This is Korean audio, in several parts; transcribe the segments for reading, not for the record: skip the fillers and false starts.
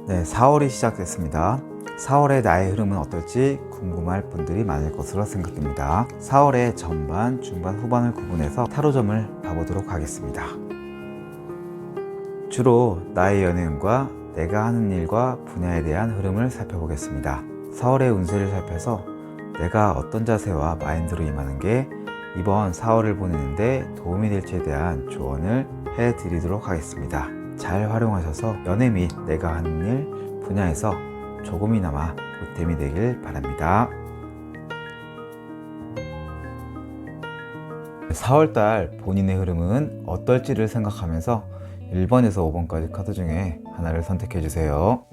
네, 4월이 시작됐습니다. 4월의 나의 흐름은 어떨지 궁금할 분들이 많을 것으로 생각됩니다. 4월의 전반, 중반, 후반을 구분해서 타로점을 봐보도록 하겠습니다. 주로 나의 연애운과 내가 하는 일과 분야에 대한 흐름을 살펴보겠습니다. 4월의 운세를 살펴서 내가 어떤 자세와 마인드로 임하는 게 이번 4월을 보내는데 도움이 될지에 대한 조언을 해드리도록 하겠습니다. 잘 활용하셔서 연애 및 내가 하는 일 분야에서 조금이나마 보탬이 되길 바랍니다. 4월달 본인의 흐름은 어떨지를 생각하면서 1번에서 5번까지 카드 중에 하나를 선택해 주세요.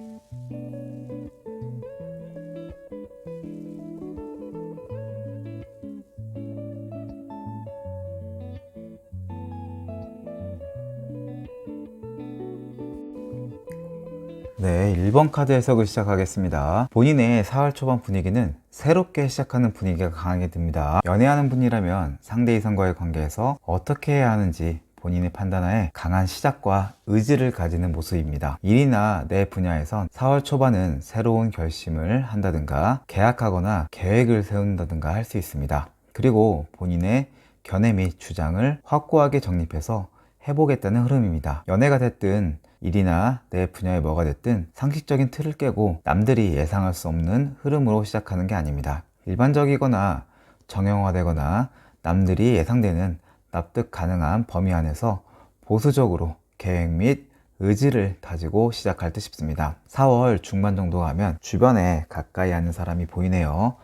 네, 1번 카드 해석을 시작하겠습니다. 본인의 4월 초반 분위기는 새롭게 시작하는 분위기가 강하게 듭니다. 연애하는 분이라면 상대 이성과의 관계에서 어떻게 해야 하는지 본인의 판단하에 강한 시작과 의지를 가지는 모습입니다. 일이나 내 분야에선 4월 초반은 새로운 결심을 한다든가 계약하거나 계획을 세운다든가 할 수 있습니다. 그리고 본인의 견해 및 주장을 확고하게 정립해서 해보겠다는 흐름입니다. 연애가 됐든 일이나 내 분야에 뭐가 됐든 상식적인 틀을 깨고 남들이 예상할 수 없는 흐름으로 시작하는 게 아닙니다. 일반적이거나 정형화되거나 남들이 예상되는 납득 가능한 범위 안에서 보수적으로 계획 및 의지를 다지고 시작할 듯 싶습니다. 4월 중반 정도 가면 주변에 가까이 아는 사람이 보이네요.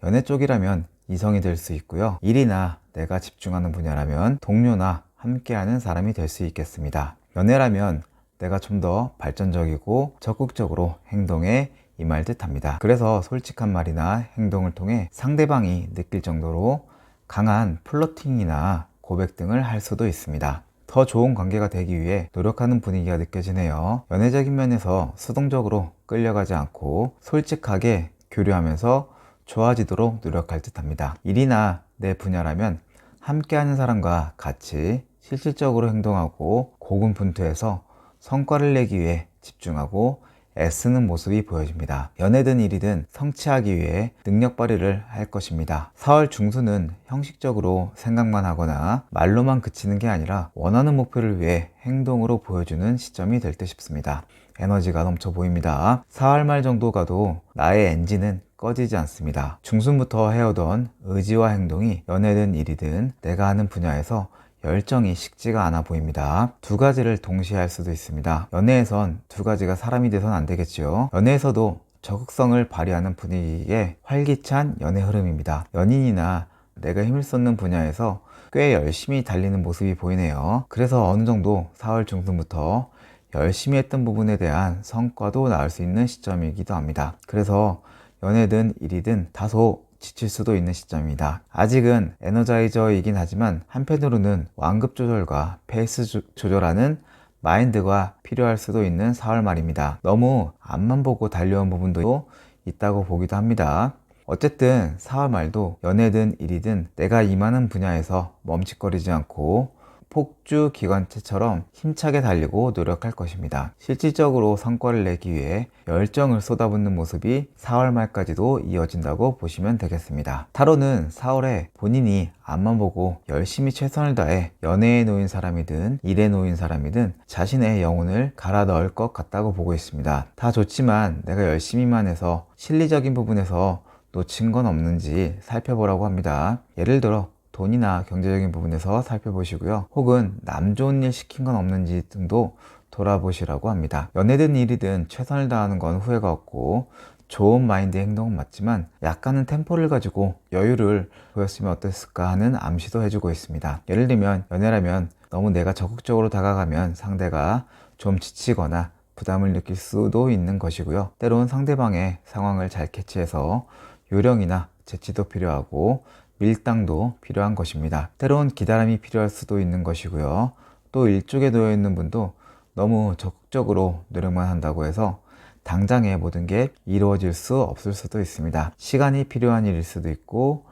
연애 쪽이라면 이성이 될 수 있고요. 일이나 내가 집중하는 분야라면 동료나 함께하는 사람이 될 수 있겠습니다. 연애라면 내가 좀 더 발전적이고 적극적으로 행동에 임할 듯 합니다. 그래서 솔직한 말이나 행동을 통해 상대방이 느낄 정도로 강한 플러팅이나 고백 등을 할 수도 있습니다. 더 좋은 관계가 되기 위해 노력하는 분위기가 느껴지네요. 연애적인 면에서 수동적으로 끌려가지 않고 솔직하게 교류하면서 좋아지도록 노력할 듯 합니다. 일이나 내 분야라면 함께하는 사람과 같이 실질적으로 행동하고 고군분투해서 성과를 내기 위해 집중하고 애쓰는 모습이 보여집니다. 연애든 일이든 성취하기 위해 능력 발휘를 할 것입니다. 4월 중순은 형식적으로 생각만 하거나 말로만 그치는 게 아니라 원하는 목표를 위해 행동으로 보여주는 시점이 될 듯 싶습니다. 에너지가 넘쳐 보입니다. 4월 말 정도 가도 나의 엔진은 꺼지지 않습니다. 중순부터 해오던 의지와 행동이 연애든 일이든 내가 하는 분야에서 열정이 식지가 않아 보입니다. 두 가지를 동시에 할 수도 있습니다. 연애에선 두 가지가 사람이 돼선 안 되겠지요. 연애에서도 적극성을 발휘하는 분위기의 활기찬 연애 흐름입니다. 연인이나 내가 힘을 쏟는 분야에서 꽤 열심히 달리는 모습이 보이네요. 그래서 어느 정도 4월 중순부터 열심히 했던 부분에 대한 성과도 나올 수 있는 시점이기도 합니다. 그래서 연애든 일이든 다소 지칠 수도 있는 시점입니다. 아직은 에너자이저이긴 하지만 한편으로는 완급 조절과 페이스 조절하는 마인드가 필요할 수도 있는 4월 말입니다. 너무 앞만 보고 달려온 부분도 있다고 보기도 합니다. 어쨌든 4월 말도 연애든 일이든 내가 임하는 분야에서 멈칫거리지 않고 폭주 기관차처럼 힘차게 달리고 노력할 것입니다. 실질적으로 성과를 내기 위해 열정을 쏟아붓는 모습이 4월 말까지도 이어진다고 보시면 되겠습니다. 타로는 4월에 본인이 앞만 보고 열심히 최선을 다해 연애에 놓인 사람이든 일에 놓인 사람이든 자신의 영혼을 갈아 넣을 것 같다고 보고 있습니다. 다 좋지만 내가 열심히만 해서 실리적인 부분에서 놓친 건 없는지 살펴보라고 합니다. 예를 들어 돈이나 경제적인 부분에서 살펴보시고요. 혹은 남 좋은 일 시킨 건 없는지 등도 돌아보시라고 합니다. 연애든 일이든 최선을 다하는 건 후회가 없고 좋은 마인드의 행동은 맞지만 약간은 템포를 가지고 여유를 보였으면 어땠을까 하는 암시도 해주고 있습니다. 예를 들면 연애라면 너무 내가 적극적으로 다가가면 상대가 좀 지치거나 부담을 느낄 수도 있는 것이고요. 때론 상대방의 상황을 잘 캐치해서 요령이나 재치도 필요하고 밀당도 필요한 것입니다. 때론 기다림이 필요할 수도 있는 것이고요. 또 일쪽에 놓여 있는 분도 너무 적극적으로 노력만 한다고 해서 당장에 모든 게 이루어질 수 없을 수도 있습니다. 시간이 필요한 일일 수도 있고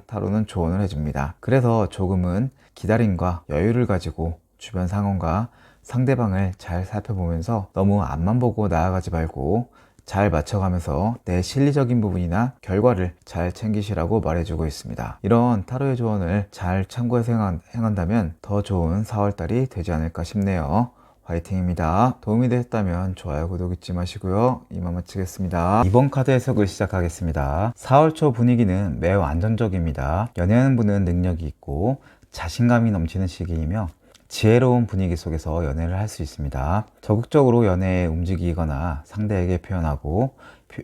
타로는 조언을 해줍니다. 그래서 조금은 기다림과 여유를 가지고 주변 상황과 상대방을 잘 살펴보면서 너무 앞만 보고 나아가지 말고 잘 맞춰가면서 내 실리적인 부분이나 결과를 잘 챙기시라고 말해주고 있습니다. 이런 타로의 조언을 잘 참고해서 행한다면 더 좋은 4월달이 되지 않을까 싶네요. 화이팅입니다. 도움이 되셨다면 좋아요, 구독 잊지 마시고요. 이만 마치겠습니다. 이번 카드 해석을 시작하겠습니다. 4월 초 분위기는 매우 안정적입니다. 연애하는 분은 능력이 있고 자신감이 넘치는 시기이며 지혜로운 분위기 속에서 연애를 할 수 있습니다. 적극적으로 연애에 움직이거나 상대에게 표현하고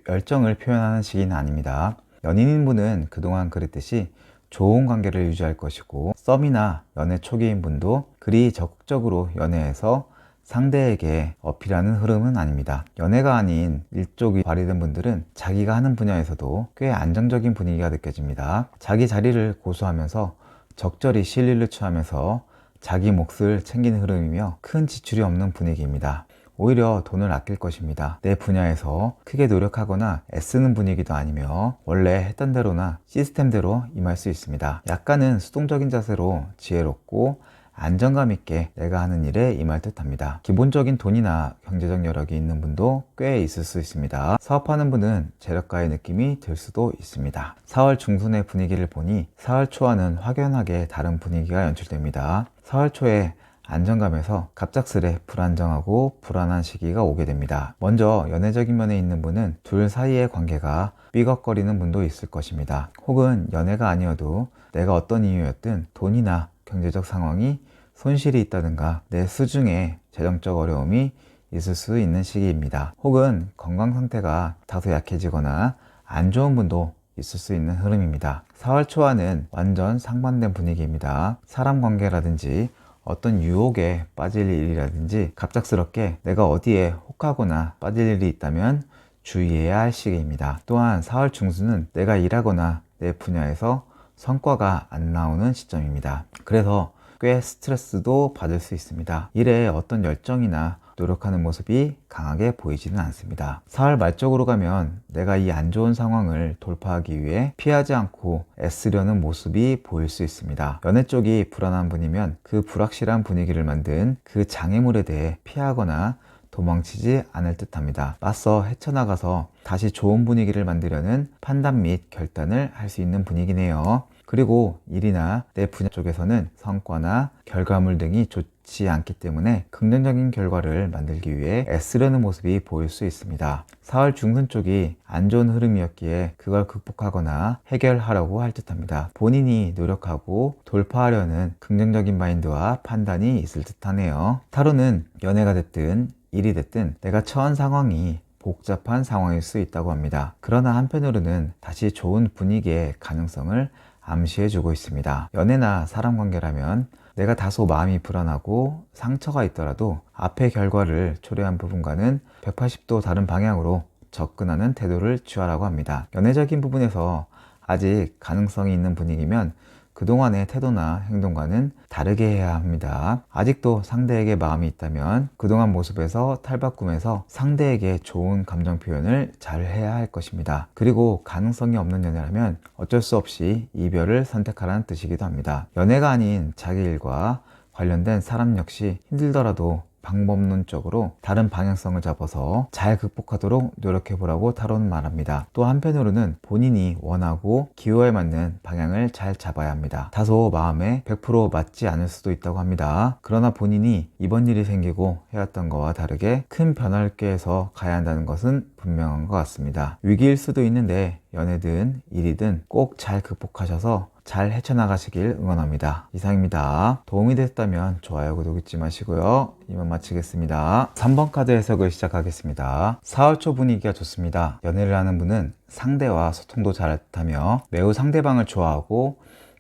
열정을 표현하는 시기는 아닙니다. 연인인 분은 그동안 그랬듯이 좋은 관계를 유지할 것이고, 썸이나 연애 초기인 분도 그리 적극적으로 연애해서 상대에게 어필하는 흐름은 아닙니다. 연애가 아닌 일쪽이 발휘된 분들은 자기가 하는 분야에서도 꽤 안정적인 분위기가 느껴집니다. 자기 자리를 고수하면서 적절히 실리를 취하면서 자기 몫을 챙기는 흐름이며 큰 지출이 없는 분위기입니다. 오히려 돈을 아낄 것입니다. 내 분야에서 크게 노력하거나 애쓰는 분위기도 아니며 원래 했던 대로나 시스템대로 임할 수 있습니다. 약간은 수동적인 자세로 지혜롭고 안정감 있게 내가 하는 일에 임할 듯 합니다. 기본적인 돈이나 경제적 여력이 있는 분도 꽤 있을 수 있습니다. 사업하는 분은 재력가의 느낌이 들 수도 있습니다. 4월 중순의 분위기를 보니 4월 초와는 확연하게 다른 분위기가 연출됩니다. 4월 초에 안정감에서 갑작스레 불안정하고 불안한 시기가 오게 됩니다. 먼저 연애적인 면에 있는 분은 둘 사이의 관계가 삐걱거리는 분도 있을 것입니다. 혹은 연애가 아니어도 내가 어떤 이유였든 돈이나 경제적 상황이 손실이 있다든가 내 수중에 재정적 어려움이 있을 수 있는 시기입니다. 혹은 건강 상태가 다소 약해지거나 안 좋은 분도 있을 수 있는 흐름입니다. 4월 초와는 완전 상반된 분위기입니다. 사람 관계라든지 어떤 유혹에 빠질 일이라든지 갑작스럽게 내가 어디에 혹하거나 빠질 일이 있다면 주의해야 할 시기입니다. 또한 4월 중순은 내가 일하거나 내 분야에서 성과가 안 나오는 시점입니다. 그래서 꽤 스트레스도 받을 수 있습니다. 일에 어떤 열정이나 노력하는 모습이 강하게 보이지는 않습니다. 4월 말쪽으로 가면 내가 이 안 좋은 상황을 돌파하기 위해 피하지 않고 애쓰려는 모습이 보일 수 있습니다. 연애 쪽이 불안한 분이면 그 불확실한 분위기를 만든 그 장애물에 대해 피하거나 도망치지 않을 듯 합니다. 맞서 헤쳐나가서 다시 좋은 분위기를 만들려는 판단 및 결단을 할 수 있는 분위기네요. 그리고 일이나 내 분야 쪽에서는 성과나 결과물 등이 좋지 않기 때문에 긍정적인 결과를 만들기 위해 애쓰려는 모습이 보일 수 있습니다. 4월 중순 쪽이 안 좋은 흐름이었기에 그걸 극복하거나 해결하려고 할 듯합니다. 본인이 노력하고 돌파하려는 긍정적인 마인드와 판단이 있을 듯하네요. 타로는 연애가 됐든 일이 됐든 내가 처한 상황이 복잡한 상황일 수 있다고 합니다. 그러나 한편으로는 다시 좋은 분위기의 가능성을 암시해주고 있습니다. 연애나 사람 관계라면 내가 다소 마음이 불안하고 상처가 있더라도 앞의 결과를 초래한 부분과는 180도 다른 방향으로 접근하는 태도를 취하라고 합니다. 연애적인 부분에서 아직 가능성이 있는 분위기면 그동안의 태도나 행동과는 다르게 해야 합니다. 아직도 상대에게 마음이 있다면 그동안 모습에서 탈바꿈해서 상대에게 좋은 감정 표현을 잘 해야 할 것입니다. 그리고 가능성이 없는 연애라면 어쩔 수 없이 이별을 선택하라는 뜻이기도 합니다. 연애가 아닌 자기 일과 관련된 사람 역시 힘들더라도 방법론적으로 다른 방향성을 잡아서 잘 극복하도록 노력해보라고 타로는 말합니다. 또 한편으로는 본인이 원하고 기호에 맞는 방향을 잘 잡아야 합니다. 다소 마음에 100% 맞지 않을 수도 있다고 합니다. 그러나 본인이 이번 일이 생기고 해왔던 것과 다르게 큰 변화를 꾀해서 가야 한다는 것은 분명한 것 같습니다. 위기일 수도 있는데 연애든 일이든 꼭 잘 극복하셔서 잘 헤쳐나가시길 응원합니다. 이상입니다. 도움이 됐다면 좋아요, 구독 잊지 마시고요. 이만 마치겠습니다. 3번 카드 해석을 시작하겠습니다. 4월 초 분위기가 좋습니다. 연애를 하는 분은 상대와 소통도 잘할 듯하며 매우 상대방을 좋아하고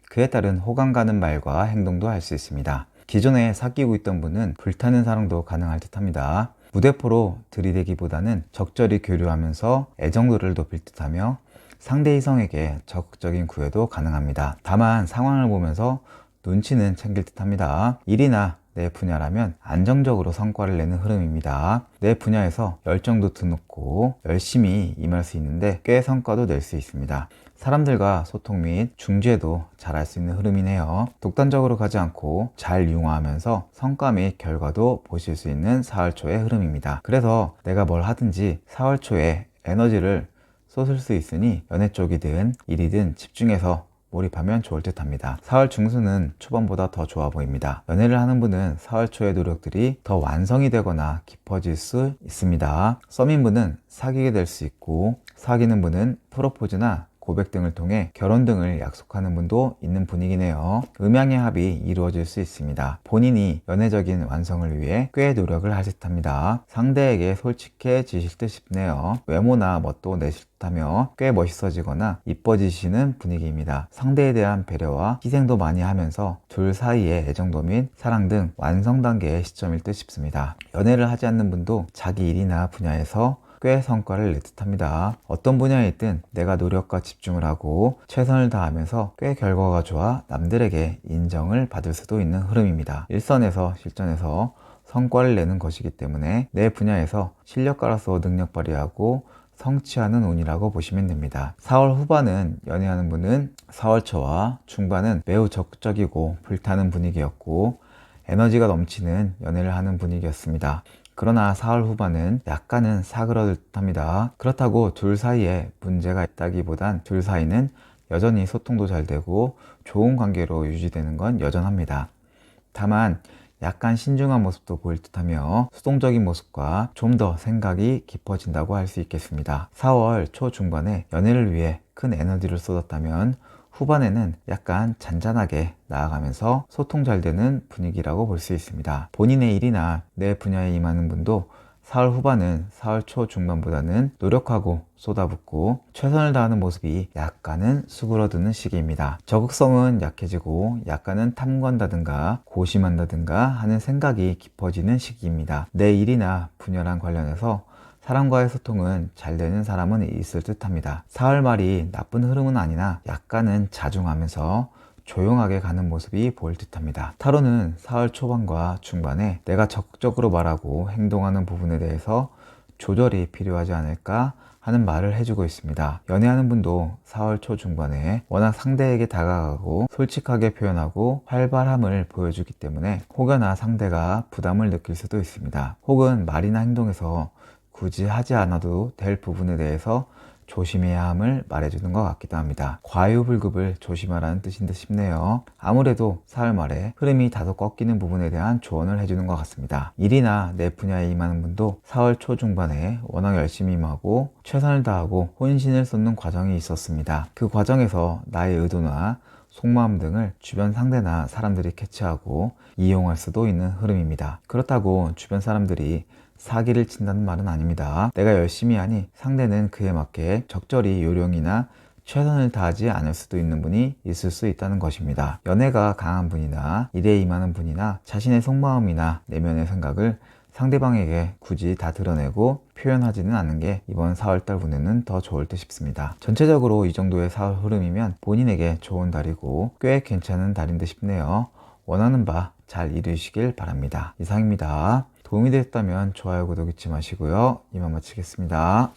그에 따른 호감 가는 말과 행동도 할 수 있습니다. 기존에 사귀고 있던 분은 불타는 사랑도 가능할 듯합니다. 무대포로 들이대기보다는 적절히 교류하면서 애정도를 높일 듯하며 상대 이성에게 적극적인 구애도 가능합니다. 다만 상황을 보면서 눈치는 챙길 듯합니다. 일이나 내 분야라면 안정적으로 성과를 내는 흐름입니다. 내 분야에서 열정도 드높고 열심히 임할 수 있는데 꽤 성과도 낼 수 있습니다. 사람들과 소통 및 중재도 잘할 수 있는 흐름이네요. 독단적으로 가지 않고 잘 융화하면서 성과 및 결과도 보실 수 있는 4월 초의 흐름입니다. 그래서 내가 뭘 하든지 4월 초에 에너지를 쏟을 수 있으니 연애 쪽이든 일이든 집중해서 몰입하면 좋을 듯 합니다. 4월 중순은 초반보다 더 좋아 보입니다. 연애를 하는 분은 4월 초의 노력들이 더 완성이 되거나 깊어질 수 있습니다. 썸인 분은 사귀게 될 수 있고, 사귀는 분은 프로포즈나 고백 등을 통해 결혼 등을 약속하는 분도 있는 분위기네요. 음양의 합이 이루어질 수 있습니다. 본인이 연애적인 완성을 위해 꽤 노력을 하실 듯합니다. 상대에게 솔직해지실 듯 싶네요. 외모나 멋도 내실 듯하며 꽤 멋있어지거나 이뻐지시는 분위기입니다. 상대에 대한 배려와 희생도 많이 하면서 둘 사이의 애정도 및 사랑 등 완성 단계의 시점일 듯 싶습니다. 연애를 하지 않는 분도 자기 일이나 분야에서 꽤 성과를 낼 듯합니다. 어떤 분야에 있든 내가 노력과 집중을 하고 최선을 다하면서 꽤 결과가 좋아 남들에게 인정을 받을 수도 있는 흐름입니다. 일선에서 실전에서 성과를 내는 것이기 때문에 내 분야에서 실력가로서 능력 발휘하고 성취하는 운이라고 보시면 됩니다. 4월 후반은 연애하는 분은 4월 초와 중반은 매우 적극적이고 불타는 분위기였고 에너지가 넘치는 연애를 하는 분위기였습니다. 그러나 4월 후반은 약간은 사그러들 듯합니다. 그렇다고 둘 사이에 문제가 있다기보단 둘 사이는 여전히 소통도 잘 되고 좋은 관계로 유지되는 건 여전합니다. 다만 약간 신중한 모습도 보일 듯하며 수동적인 모습과 좀 더 생각이 깊어진다고 할 수 있겠습니다. 4월 초중반에 연애를 위해 큰 에너지를 쏟았다면 후반에는 약간 잔잔하게 나아가면서 소통 잘 되는 분위기라고 볼 수 있습니다. 본인의 일이나 내 분야에 임하는 분도 4월 후반은 4월 초 중반보다는 노력하고 쏟아붓고 최선을 다하는 모습이 약간은 수그러드는 시기입니다. 적극성은 약해지고 약간은 탐구한다든가 고심한다든가 하는 생각이 깊어지는 시기입니다. 내 일이나 분야랑 관련해서 사람과의 소통은 잘 되는 사람은 있을 듯 합니다. 4월 말이 나쁜 흐름은 아니나 약간은 자중하면서 조용하게 가는 모습이 보일 듯 합니다. 타로는 4월 초반과 중반에 내가 적극적으로 말하고 행동하는 부분에 대해서 조절이 필요하지 않을까 하는 말을 해주고 있습니다. 연애하는 분도 4월 초 중반에 워낙 상대에게 다가가고 솔직하게 표현하고 활발함을 보여주기 때문에 혹여나 상대가 부담을 느낄 수도 있습니다. 혹은 말이나 행동에서 굳이 하지 않아도 될 부분에 대해서 조심해야 함을 말해주는 것 같기도 합니다. 과유불급을 조심하라는 뜻인 듯 싶네요. 아무래도 4월 말에 흐름이 다소 꺾이는 부분에 대한 조언을 해주는 것 같습니다. 일이나 내 분야에 임하는 분도 4월 초중반에 워낙 열심히 임하고 최선을 다하고 혼신을 쏟는 과정이 있었습니다. 그 과정에서 나의 의도나 속마음 등을 주변 상대나 사람들이 캐치하고 이용할 수도 있는 흐름입니다. 그렇다고 주변 사람들이 사기를 친다는 말은 아닙니다. 내가 열심히 하니 상대는 그에 맞게 적절히 요령이나 최선을 다하지 않을 수도 있는 분이 있을 수 있다는 것입니다. 연애가 강한 분이나 일에 임하는 분이나 자신의 속마음이나 내면의 생각을 상대방에게 굳이 다 드러내고 표현하지는 않는 게 이번 4월달 분에는 더 좋을 듯 싶습니다. 전체적으로 이 정도의 4월 흐름이면 본인에게 좋은 달이고 꽤 괜찮은 달인 듯 싶네요. 원하는 바 잘 이루시길 바랍니다. 이상입니다. 도움이 됐다면 좋아요, 구독 잊지 마시고요. 이만 마치겠습니다.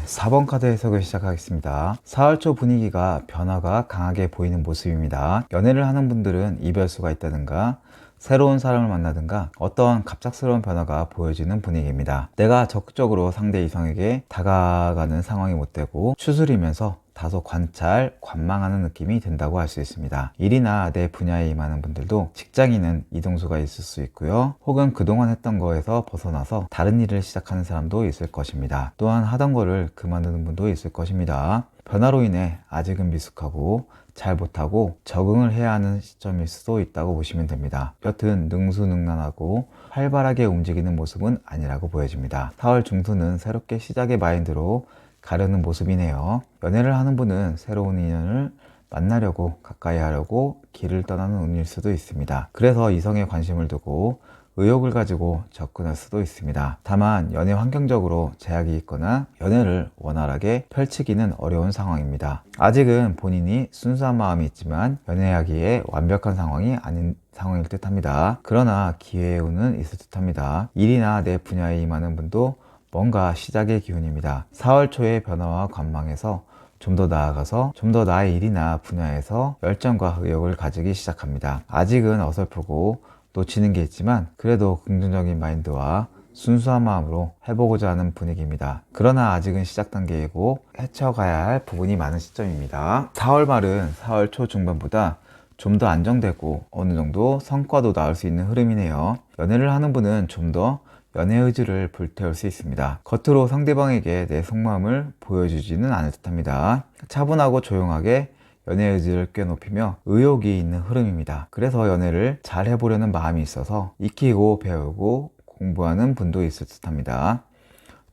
4번 카드 해석을 시작하겠습니다. 4월 초 분위기가 변화가 강하게 보이는 모습입니다. 연애를 하는 분들은 이별수가 있다든가 새로운 사람을 만나든가 어떠한 갑작스러운 변화가 보여지는 분위기입니다. 내가 적극적으로 상대 이성에게 다가가는 상황이 못 되고 추스리면서 다소 관찰, 관망하는 느낌이 든다고 할 수 있습니다. 일이나 내 분야에 임하는 분들도 직장인은 이동수가 있을 수 있고요. 혹은 그동안 했던 거에서 벗어나서 다른 일을 시작하는 사람도 있을 것입니다. 또한 하던 거를 그만두는 분도 있을 것입니다. 변화로 인해 아직은 미숙하고 잘 못하고 적응을 해야 하는 시점일 수도 있다고 보시면 됩니다. 여튼 능수능란하고 활발하게 움직이는 모습은 아니라고 보여집니다. 4월 중순은 새롭게 시작의 마인드로 가려는 모습이네요. 연애를 하는 분은 새로운 인연을 만나려고 가까이 하려고 길을 떠나는 운일 수도 있습니다. 그래서 이성에 관심을 두고 의욕을 가지고 접근할 수도 있습니다. 다만 연애 환경적으로 제약이 있거나 연애를 원활하게 펼치기는 어려운 상황입니다. 아직은 본인이 순수한 마음이 있지만 연애하기에 완벽한 상황이 아닌 상황일 듯 합니다. 그러나 기회의 운은 있을 듯 합니다. 일이나 내 분야에 임하는 분도 뭔가 시작의 기운입니다. 4월 초의 변화와 관망에서 좀 더 나아가서 좀 더 나의 일이나 분야에서 열정과 의욕을 가지기 시작합니다. 아직은 어설프고 놓치는 게 있지만 그래도 긍정적인 마인드와 순수한 마음으로 해보고자 하는 분위기입니다. 그러나 아직은 시작 단계이고 헤쳐가야 할 부분이 많은 시점입니다. 4월 말은 4월 초 중반보다 좀 더 안정되고 어느 정도 성과도 나올 수 있는 흐름이네요. 연애를 하는 분은 좀 더 연애 의지를 불태울 수 있습니다. 겉으로 상대방에게 내 속마음을 보여주지는 않을 듯합니다. 차분하고 조용하게 연애 의지를 꽤 높이며 의욕이 있는 흐름입니다. 그래서 연애를 잘 해보려는 마음이 있어서 익히고 배우고 공부하는 분도 있을 듯합니다.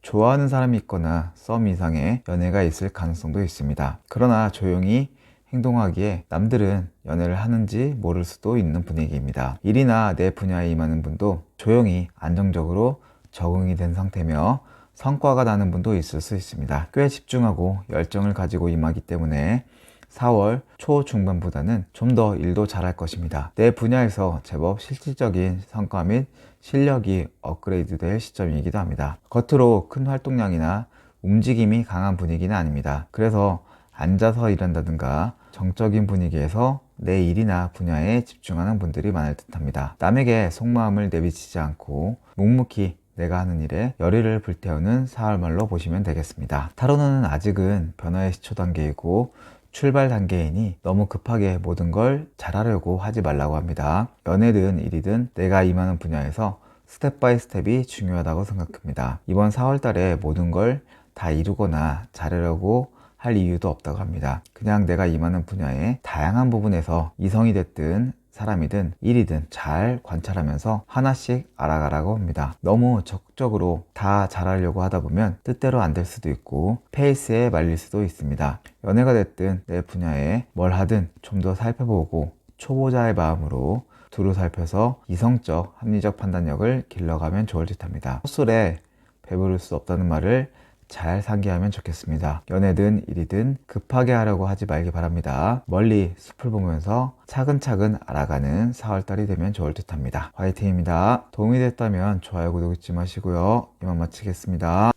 좋아하는 사람이 있거나 썸 이상의 연애가 있을 가능성도 있습니다. 그러나 조용히 행동하기에 남들은 연애를 하는지 모를 수도 있는 분위기입니다. 일이나 내 분야에 임하는 분도 조용히 안정적으로 적응이 된 상태며 성과가 나는 분도 있을 수 있습니다. 꽤 집중하고 열정을 가지고 임하기 때문에 4월 초중반보다는 좀 더 일도 잘할 것입니다. 내 분야에서 제법 실질적인 성과 및 실력이 업그레이드 될 시점이기도 합니다. 겉으로 큰 활동량이나 움직임이 강한 분위기는 아닙니다. 그래서 앉아서 일한다든가 정적인 분위기에서 내 일이나 분야에 집중하는 분들이 많을 듯합니다. 남에게 속마음을 내비치지 않고 묵묵히 내가 하는 일에 열의를 불태우는 4월 말로 보시면 되겠습니다. 타로는 아직은 변화의 시초 단계이고 출발 단계이니 너무 급하게 모든 걸 잘하려고 하지 말라고 합니다. 연애든 일이든 내가 임하는 분야에서 스텝 바이 스텝이 중요하다고 생각합니다. 이번 4월 달에 모든 걸 다 이루거나 잘하려고 할 이유도 없다고 합니다. 그냥 내가 임하는 분야의 다양한 부분에서 이성이 됐든 사람이든 일이든 잘 관찰하면서 하나씩 알아가라고 합니다. 너무 적극적으로 다 잘하려고 하다 보면 뜻대로 안 될 수도 있고 페이스에 말릴 수도 있습니다. 연애가 됐든 내 분야에 뭘 하든 좀 더 살펴보고 초보자의 마음으로 두루 살펴서 이성적 합리적 판단력을 길러가면 좋을 듯합니다. 헛술에 배부를 수 없다는 말을 잘 상기하면 좋겠습니다. 연애든 일이든 급하게 하려고 하지 말기 바랍니다. 멀리 숲을 보면서 차근차근 알아가는 4월달이 되면 좋을 듯합니다. 화이팅입니다. 도움이 됐다면 좋아요, 구독 잊지 마시고요. 이만 마치겠습니다.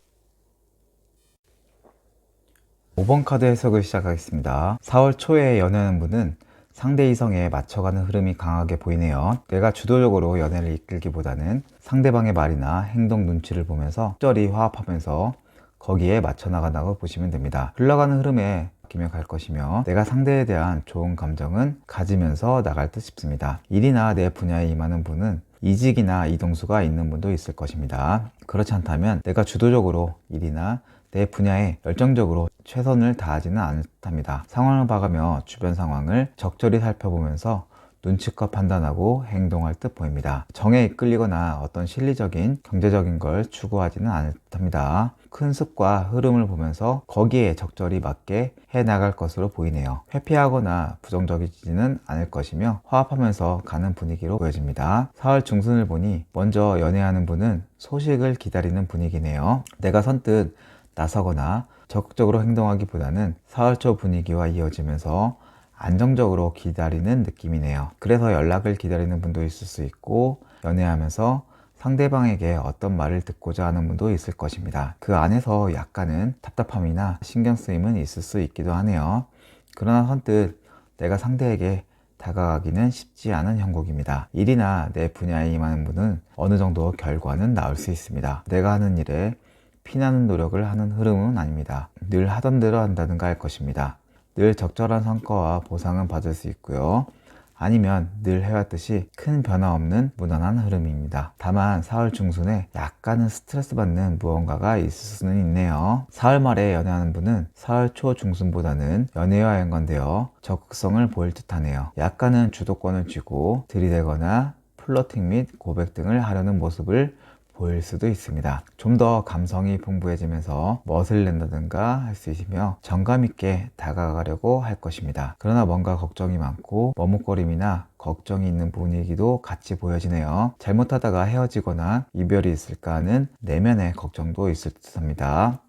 5번 카드 해석을 시작하겠습니다. 4월 초에 연애하는 분은 상대 이성에 맞춰가는 흐름이 강하게 보이네요. 내가 주도적으로 연애를 이끌기보다는 상대방의 말이나 행동 눈치를 보면서 적절히 화합하면서 거기에 맞춰 나간다고 보시면 됩니다. 흘러가는 흐름에 맡기며 갈 것이며 내가 상대에 대한 좋은 감정은 가지면서 나갈 듯 싶습니다. 일이나 내 분야에 임하는 분은 이직이나 이동수가 있는 분도 있을 것입니다. 그렇지 않다면 내가 주도적으로 일이나 내 분야에 열정적으로 최선을 다하지는 않을 듯합니다. 상황을 봐가며 주변 상황을 적절히 살펴보면서 눈치껏 판단하고 행동할 듯 보입니다. 정에 이끌리거나 어떤 실리적인 경제적인 걸 추구하지는 않을 듯합니다. 큰 습과 흐름을 보면서 거기에 적절히 맞게 해나갈 것으로 보이네요. 회피하거나 부정적이지는 않을 것이며 화합하면서 가는 분위기로 보여집니다. 4월 중순을 보니 먼저 연애하는 분은 소식을 기다리는 분위기네요. 내가 선뜻 나서거나 적극적으로 행동하기보다는 4월 초 분위기와 이어지면서 안정적으로 기다리는 느낌이네요. 그래서 연락을 기다리는 분도 있을 수 있고 연애하면서 상대방에게 어떤 말을 듣고자 하는 분도 있을 것입니다. 그 안에서 약간은 답답함이나 신경 쓰임은 있을 수 있기도 하네요. 그러나 선뜻 내가 상대에게 다가가기는 쉽지 않은 형국입니다. 일이나 내 분야에 임하는 분은 어느 정도 결과는 나올 수 있습니다. 내가 하는 일에 피나는 노력을 하는 흐름은 아닙니다. 늘 하던 대로 한다든가 할 것입니다. 늘 적절한 성과와 보상은 받을 수 있고요. 아니면 늘 해왔듯이 큰 변화 없는 무난한 흐름입니다. 다만 4월 중순에 약간은 스트레스 받는 무언가가 있을 수는 있네요. 4월 말에 연애하는 분은 4월 초 중순보다는 연애와 연관되어 적극성을 보일 듯하네요. 약간은 주도권을 쥐고 들이대거나 플러팅 및 고백 등을 하려는 모습을 보일 수도 있습니다. 좀 더 감성이 풍부해지면서 멋을 낸다든가 할 수 있으며 정감 있게 다가가려고 할 것입니다. 그러나 뭔가 걱정이 많고 머뭇거림이나 걱정이 있는 분위기도 같이 보여지네요. 잘못하다가 헤어지거나 이별이 있을까 하는 내면의 걱정도 있을 듯합니다.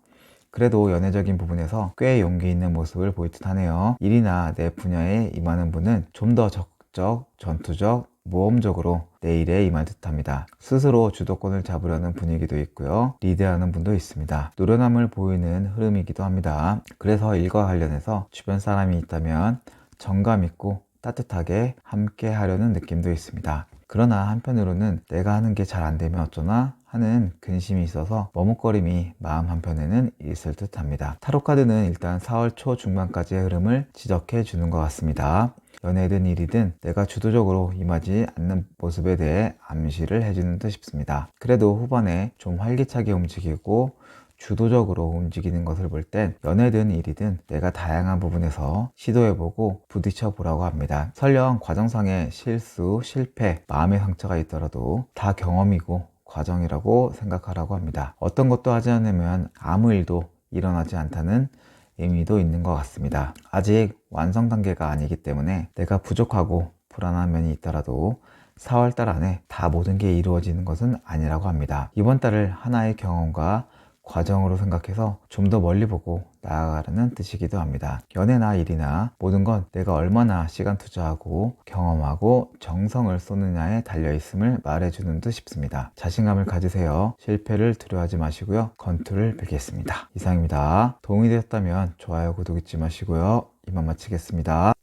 그래도 연애적인 부분에서 꽤 용기 있는 모습을 보일 듯하네요. 일이나 내 분야에 임하는 분은 좀 더 적극적, 전투적, 모험적으로 내일에 임할 듯합니다. 스스로 주도권을 잡으려는 분위기도 있고요. 리드하는 분도 있습니다. 노련함을 보이는 흐름이기도 합니다. 그래서 일과 관련해서 주변 사람이 있다면 정감 있고 따뜻하게 함께 하려는 느낌도 있습니다. 그러나 한편으로는 내가 하는 게 잘 안 되면 어쩌나 하는 근심이 있어서 머뭇거림이 마음 한편에는 있을 듯 합니다. 타로카드는 일단 4월 초 중반까지의 흐름을 지적해 주는 것 같습니다. 연애든 일이든 내가 주도적으로 임하지 않는 모습에 대해 암시를 해주는 듯 싶습니다. 그래도 후반에 좀 활기차게 움직이고 주도적으로 움직이는 것을 볼 땐 연애든 일이든 내가 다양한 부분에서 시도해보고 부딪혀 보라고 합니다. 설령 과정상의 실수, 실패, 마음의 상처가 있더라도 다 경험이고 과정이라고 생각하라고 합니다. 어떤 것도 하지 않으면 아무 일도 일어나지 않다는 의미도 있는 것 같습니다. 아직 완성 단계가 아니기 때문에 내가 부족하고 불안한 면이 있더라도 4월달 안에 다 모든 게 이루어지는 것은 아니라고 합니다. 이번 달을 하나의 경험과 과정으로 생각해서 좀 더 멀리 보고 나아가라는 뜻이기도 합니다. 연애나 일이나 모든 건 내가 얼마나 시간 투자하고 경험하고 정성을 쏟느냐에 달려있음을 말해주는 듯 싶습니다. 자신감을 가지세요. 실패를 두려워하지 마시고요. 건투를 빌겠습니다. 이상입니다. 도움이 되었다면 좋아요, 구독 잊지 마시고요. 이만 마치겠습니다.